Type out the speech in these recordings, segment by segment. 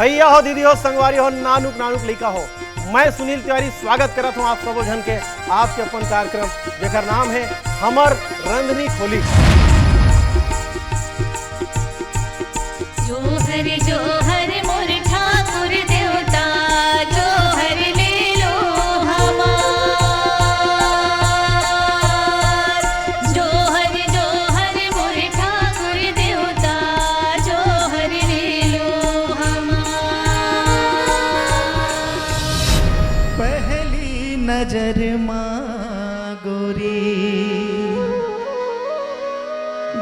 भैया हो, दीदी हो, संगवारी हो, नानुक नानुक लिखा हो, मैं सुनील तिवारी स्वागत करता हूँ आप सब जन के आपके अपन कार्यक्रम जेकर नाम है हमर रंधनी खोली। जोहर मोर ठाकुर देवता, जोहर ले लो हमार। जोहर जोहर मोर ठाकुर देवता, जोहर ले लो हमार। पहली नजर माँ गोरी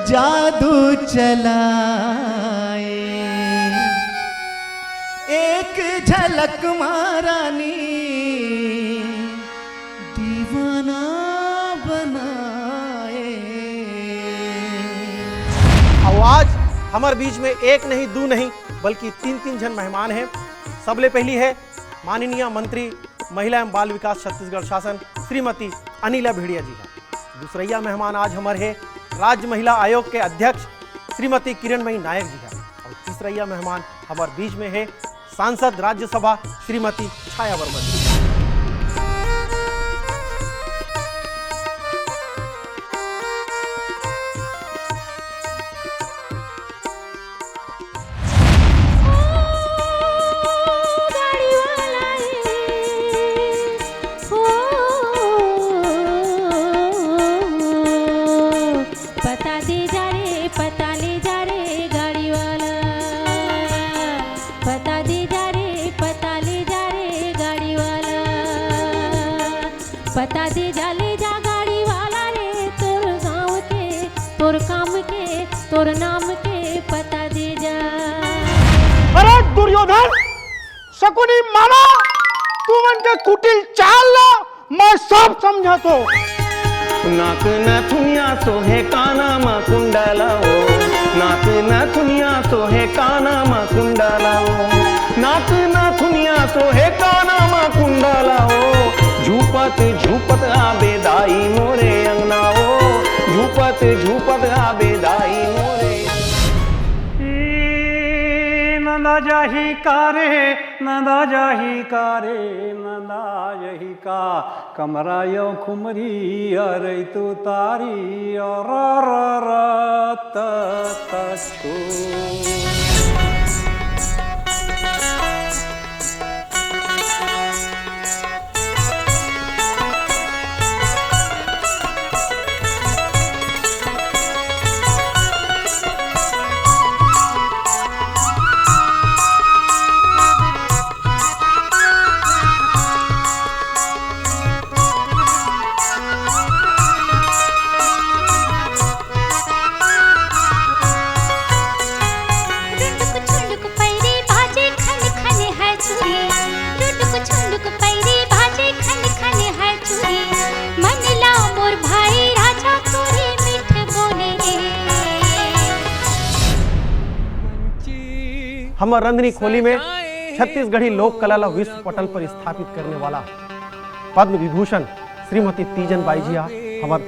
जादू चलाए, एक झलक महारानी दीवाना बनाए। आज हमारे बीच में एक नहीं दो नहीं बल्कि तीन जन मेहमान हैं। सबले पहली है माननीय मंत्री महिला एवं बाल विकास छत्तीसगढ़ शासन श्रीमती अनिला भेड़िया जी का। दूसरा मेहमान आज हमारे है राज्य महिला आयोग के अध्यक्ष श्रीमती किरणमयी नायक जी का। और तीसरा मेहमान हमारे बीच में है सांसद राज्यसभा श्रीमती छाया वर्मा जी। बता दे जा ले जा गाड़ी वाला रे, तोर गाँव के, तोर काम के, तोर नाम के पता दे जा। अरे दुर्योधन, शकुनी माना, तू मन के कुटिल चाल लो, मैं सब समझा तो। नाक नथुनिया सोहे काना मा कुंडलाओ, नाक नथुनिया सोहे काना मा कुंडलाओ, नाक नथुनिया सोहे काना मा कुंडलाओ। झूपत झूपत आबे दाई मोरे अंगनाओ, झूपत झूपत आबे दाई मोरे। नंदा जाही कारे, नंदा जाही कारे, नंदा जाही का कमरा यो खुमरी अरे तू तारी और तू। हमर रंधनी खोली में छत्तीसगढ़ी लोक कला विश्व पटल पर स्थापित करने वाला पद्म विभूषण श्रीमती तीजन बाई जी हमार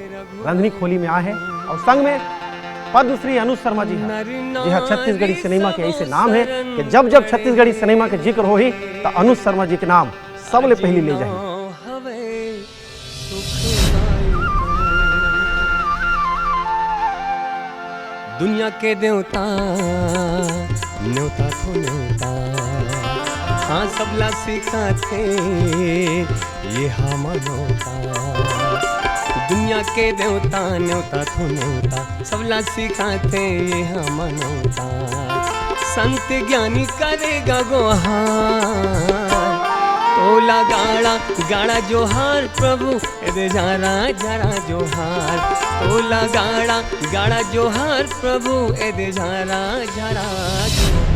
रंधनी खोली में आए हैं। और संग में पद्मश्री अनुज शर्मा जी जी हाँ, छत्तीसगढ़ी सिनेमा के ऐसे नाम है कि जब जब छत्तीसगढ़ी सिनेमा के जिक्र हो ही तो अनुज शर्मा जी के नाम सबले पहली ले जाए। दुनिया के देवता न्योता तो न्योता, हाँ सबला सीखा थे ये हम नौता। दुनिया के देवता न्योता तो न्योता, सबला सीखा थे ये हम नौता। संत ज्ञानी करेगा गोहार, तोला गाड़ा गाड़ा जोहार प्रभु एदे जरा जरा जोहार। तोला गाड़ा गाड़ा जोहार प्रभु एदे जरा जरा जोहार।